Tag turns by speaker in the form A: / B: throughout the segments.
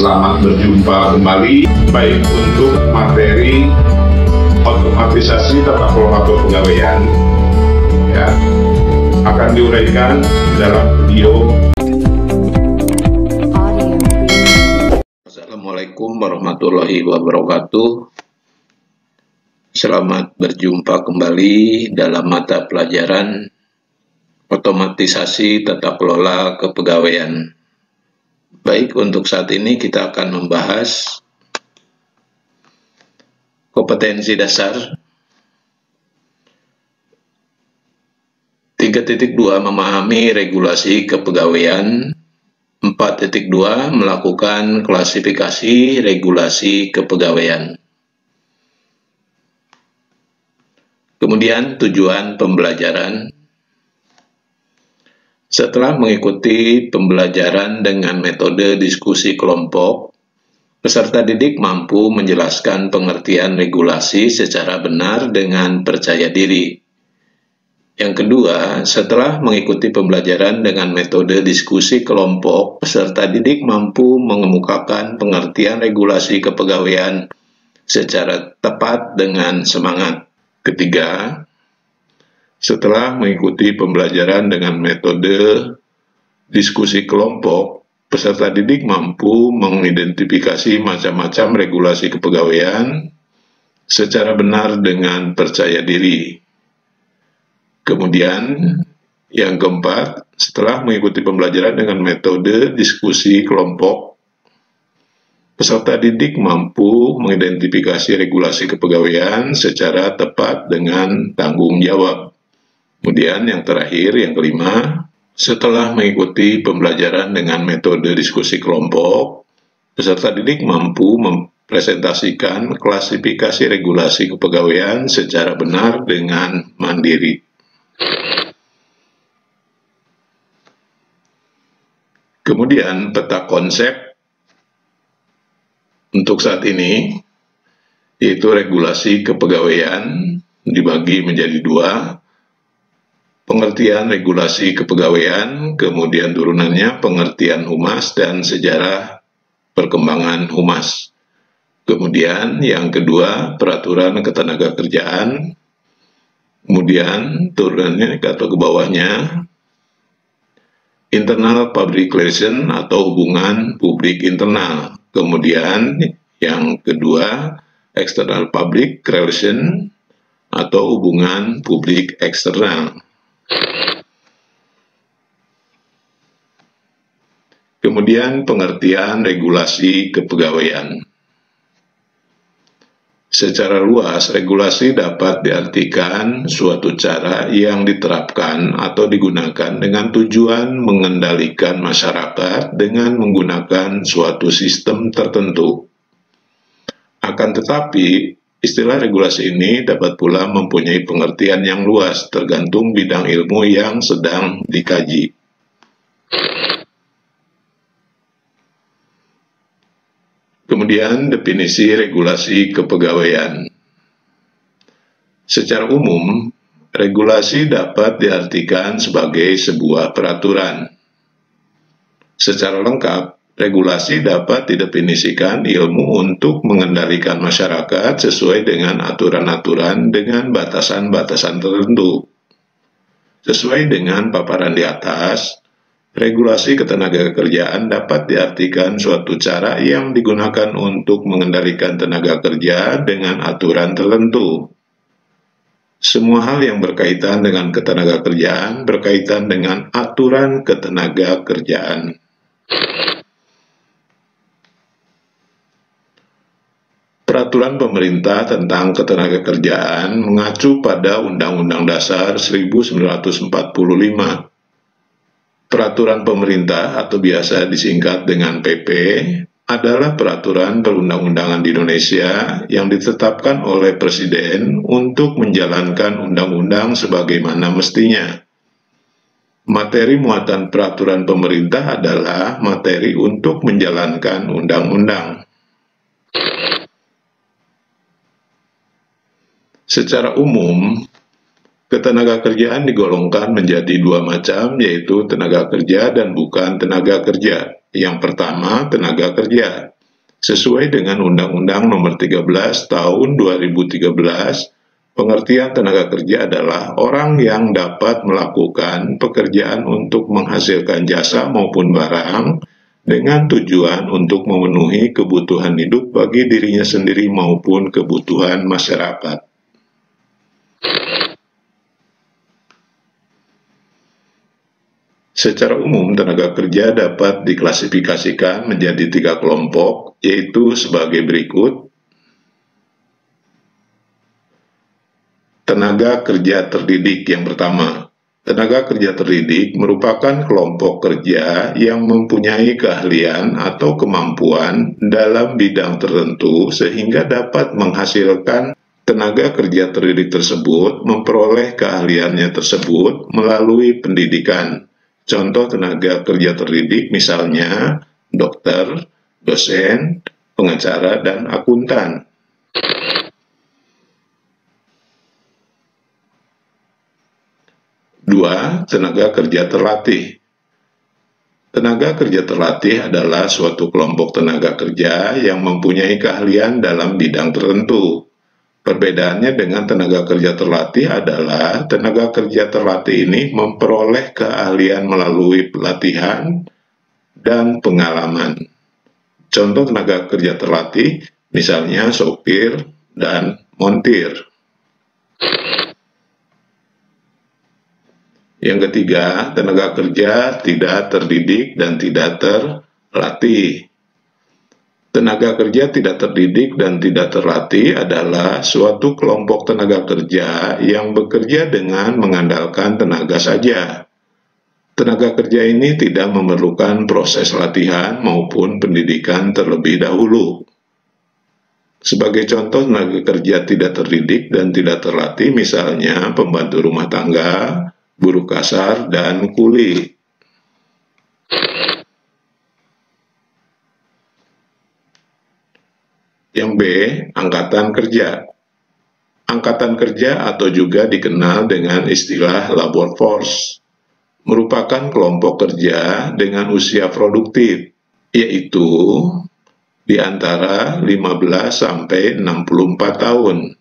A: Selamat berjumpa kembali, baik untuk materi otomatisasi tata kelola kepegawaian ya, akan diuraikan dalam video.
B: Assalamualaikum warahmatullahi wabarakatuh. Selamat berjumpa kembali dalam mata pelajaran otomatisasi tata kelola kepegawaian. Baik, untuk saat ini kita akan membahas kompetensi dasar 3.2 memahami regulasi kepegawaian, 4.2 melakukan klasifikasi regulasi kepegawaian. Kemudian tujuan pembelajaran. Setelah mengikuti pembelajaran dengan metode diskusi kelompok, peserta didik mampu menjelaskan pengertian regulasi secara benar dengan percaya diri. Yang kedua, setelah mengikuti pembelajaran dengan metode diskusi kelompok, peserta didik mampu mengemukakan pengertian regulasi kepegawaian secara tepat dengan semangat. Ketiga, setelah mengikuti pembelajaran dengan metode diskusi kelompok, peserta didik mampu mengidentifikasi macam-macam regulasi kepegawaian secara benar dengan percaya diri. Kemudian, yang keempat, setelah mengikuti pembelajaran dengan metode diskusi kelompok, peserta didik mampu mengidentifikasi regulasi kepegawaian secara tepat dengan tanggung jawab. Kemudian yang terakhir, yang kelima, setelah mengikuti pembelajaran dengan metode diskusi kelompok, peserta didik mampu mempresentasikan klasifikasi regulasi kepegawaian secara benar dengan mandiri. Kemudian peta konsep untuk saat ini, yaitu regulasi kepegawaian dibagi menjadi dua. Pengertian regulasi kepegawaian, kemudian turunannya pengertian humas dan sejarah perkembangan humas. Kemudian yang kedua, peraturan ketenagakerjaan. Kemudian turunannya atau ke bawahnya, internal public relation atau hubungan publik internal. Kemudian yang kedua, external public relation atau hubungan publik eksternal. Kemudian pengertian regulasi kepegawaian. Secara luas, regulasi dapat diartikan suatu cara yang diterapkan atau digunakan dengan tujuan mengendalikan masyarakat dengan menggunakan suatu sistem tertentu. Akan tetapi, istilah regulasi ini dapat pula mempunyai pengertian yang luas tergantung bidang ilmu yang sedang dikaji. Kemudian definisi regulasi kepegawaian. Secara umum, regulasi dapat diartikan sebagai sebuah peraturan. Secara lengkap, regulasi dapat didefinisikan ilmu untuk mengendalikan masyarakat sesuai dengan aturan-aturan dengan batasan-batasan tertentu. Sesuai dengan paparan di atas, regulasi ketenagakerjaan dapat diartikan suatu cara yang digunakan untuk mengendalikan tenaga kerja dengan aturan tertentu. Semua hal yang berkaitan dengan ketenagakerjaan berkaitan dengan aturan ketenagakerjaan. Peraturan pemerintah tentang ketenagakerjaan mengacu pada Undang-Undang Dasar 1945. Peraturan pemerintah atau biasa disingkat dengan PP adalah peraturan perundang-undangan di Indonesia yang ditetapkan oleh Presiden untuk menjalankan undang-undang sebagaimana mestinya. Materi muatan peraturan pemerintah adalah materi untuk menjalankan undang-undang. Secara umum, ketenagakerjaan digolongkan menjadi dua macam, yaitu tenaga kerja dan bukan tenaga kerja. Yang pertama, tenaga kerja. Sesuai dengan Undang-Undang Nomor 13 Tahun 2013, pengertian tenaga kerja adalah orang yang dapat melakukan pekerjaan untuk menghasilkan jasa maupun barang dengan tujuan untuk memenuhi kebutuhan hidup bagi dirinya sendiri maupun kebutuhan masyarakat. Secara umum, tenaga kerja dapat diklasifikasikan menjadi 3 kelompok, yaitu sebagai berikut. Tenaga kerja terdidik yang pertama. Tenaga kerja terdidik merupakan kelompok kerja yang mempunyai keahlian atau kemampuan dalam bidang tertentu sehingga dapat menghasilkan tenaga kerja terdidik tersebut memperoleh keahliannya tersebut melalui pendidikan. Contoh tenaga kerja terdidik misalnya dokter, dosen, pengacara, dan akuntan. Dua, tenaga kerja terlatih. Tenaga kerja terlatih adalah suatu kelompok tenaga kerja yang mempunyai keahlian dalam bidang tertentu. Perbedaannya dengan tenaga kerja terlatih adalah tenaga kerja terlatih ini memperoleh keahlian melalui pelatihan dan pengalaman. Contoh tenaga kerja terlatih misalnya sopir dan montir. Yang ketiga, tenaga kerja tidak terdidik dan tidak terlatih. Tenaga kerja tidak terdidik dan tidak terlatih adalah suatu kelompok tenaga kerja yang bekerja dengan mengandalkan tenaga saja. Tenaga kerja ini tidak memerlukan proses latihan maupun pendidikan terlebih dahulu. Sebagai contoh tenaga kerja tidak terdidik dan tidak terlatih misalnya pembantu rumah tangga, buruh kasar, dan kuli. Yang B, angkatan kerja. Angkatan kerja atau juga dikenal dengan istilah labor force merupakan kelompok kerja dengan usia produktif, yaitu di antara 15 sampai 64 tahun.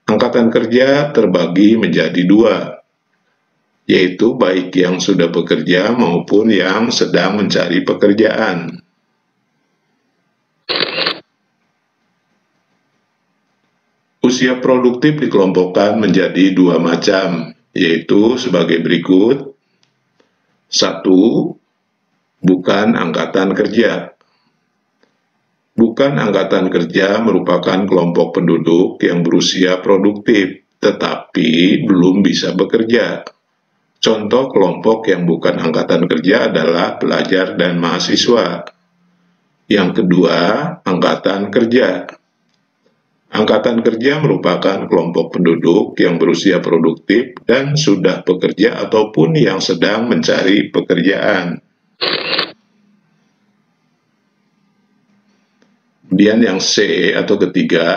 B: Angkatan kerja terbagi menjadi 2, yaitu baik yang sudah bekerja maupun yang sedang mencari pekerjaan. Usia produktif dikelompokkan menjadi 2 macam, yaitu sebagai berikut. 1. Bukan angkatan kerja. Bukan angkatan kerja merupakan kelompok penduduk yang berusia produktif, tetapi belum bisa bekerja. Contoh kelompok yang bukan angkatan kerja adalah pelajar dan mahasiswa. Yang kedua, angkatan kerja. Angkatan kerja merupakan kelompok penduduk yang berusia produktif dan sudah bekerja ataupun yang sedang mencari pekerjaan. Kemudian yang C atau ketiga,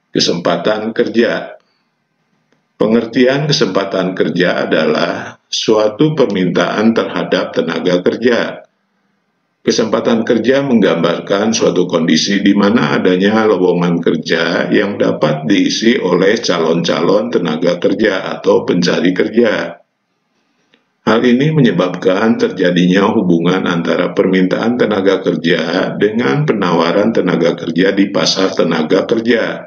B: kesempatan kerja. Pengertian kesempatan kerja adalah suatu permintaan terhadap tenaga kerja. Kesempatan kerja menggambarkan suatu kondisi di mana adanya lowongan kerja yang dapat diisi oleh calon-calon tenaga kerja atau pencari kerja. Hal ini menyebabkan terjadinya hubungan antara permintaan tenaga kerja dengan penawaran tenaga kerja di pasar tenaga kerja.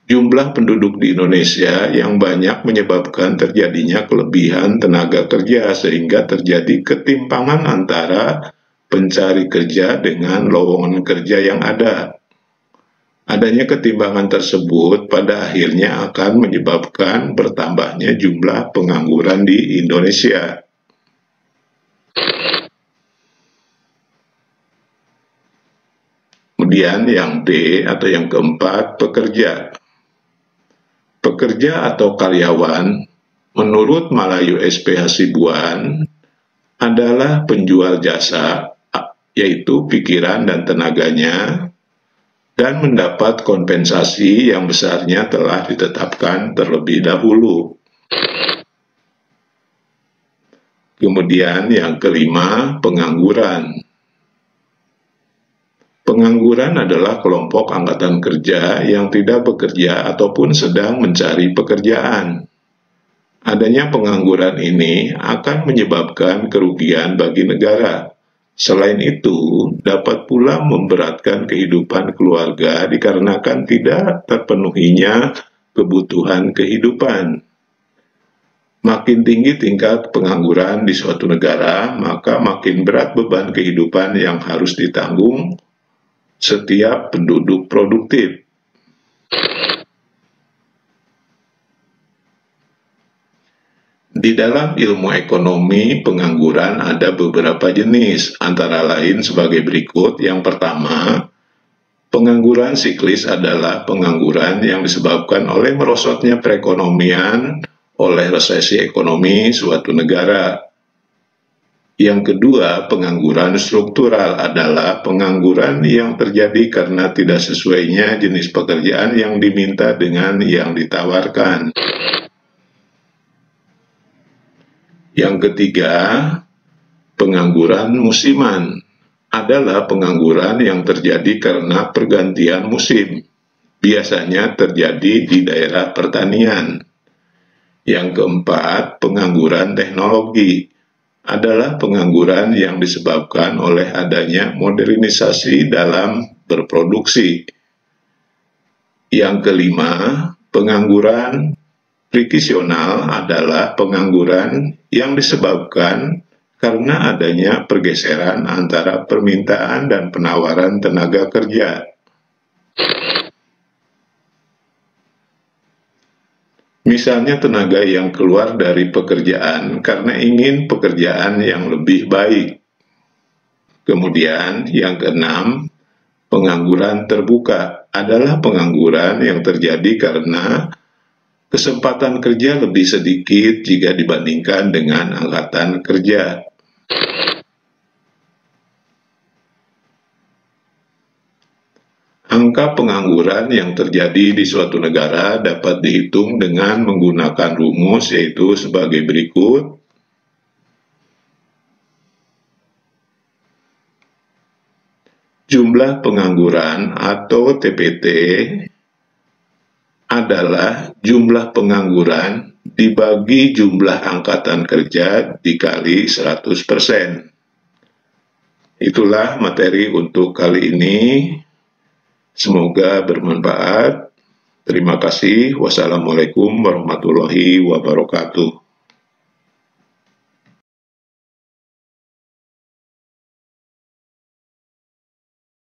B: Jumlah penduduk di Indonesia yang banyak menyebabkan terjadinya kelebihan tenaga kerja sehingga terjadi ketimpangan antara pencari kerja dengan lowongan kerja yang ada. Adanya ketimpangan tersebut pada akhirnya akan menyebabkan bertambahnya jumlah pengangguran di Indonesia. Kemudian yang D atau yang keempat, pekerja. Pekerja atau karyawan, menurut Malayu SP Hasibuan, adalah penjual jasa, yaitu pikiran dan tenaganya, dan mendapat kompensasi yang besarnya telah ditetapkan terlebih dahulu. Kemudian yang kelima, pengangguran. Pengangguran adalah kelompok angkatan kerja yang tidak bekerja ataupun sedang mencari pekerjaan. Adanya pengangguran ini akan menyebabkan kerugian bagi negara. Selain itu, dapat pula memberatkan kehidupan keluarga dikarenakan tidak terpenuhinya kebutuhan kehidupan. Makin tinggi tingkat pengangguran di suatu negara, maka makin berat beban kehidupan yang harus ditanggung setiap penduduk produktif. Di dalam ilmu ekonomi, pengangguran ada beberapa jenis, antara lain sebagai berikut. Yang pertama, pengangguran siklis adalah pengangguran yang disebabkan oleh merosotnya perekonomian oleh resesi ekonomi suatu negara. Yang kedua, pengangguran struktural adalah pengangguran yang terjadi karena tidak sesuainya jenis pekerjaan yang diminta dengan yang ditawarkan. Yang ketiga, pengangguran musiman adalah pengangguran yang terjadi karena pergantian musim. Biasanya terjadi di daerah pertanian. Yang keempat, pengangguran teknologi adalah pengangguran yang disebabkan oleh adanya modernisasi dalam berproduksi. Yang kelima, pengangguran friksional adalah pengangguran yang disebabkan karena adanya pergeseran antara permintaan dan penawaran tenaga kerja. Misalnya tenaga yang keluar dari pekerjaan karena ingin pekerjaan yang lebih baik. Kemudian yang keenam, pengangguran terbuka adalah pengangguran yang terjadi karena kesempatan kerja lebih sedikit jika dibandingkan dengan angkatan kerja. Angka pengangguran yang terjadi di suatu negara dapat dihitung dengan menggunakan rumus, yaitu sebagai berikut. Jumlah pengangguran atau TPT adalah jumlah pengangguran dibagi jumlah angkatan kerja dikali 100%. Itulah materi untuk kali ini. Semoga bermanfaat. Terima kasih. Wassalamualaikum warahmatullahi wabarakatuh.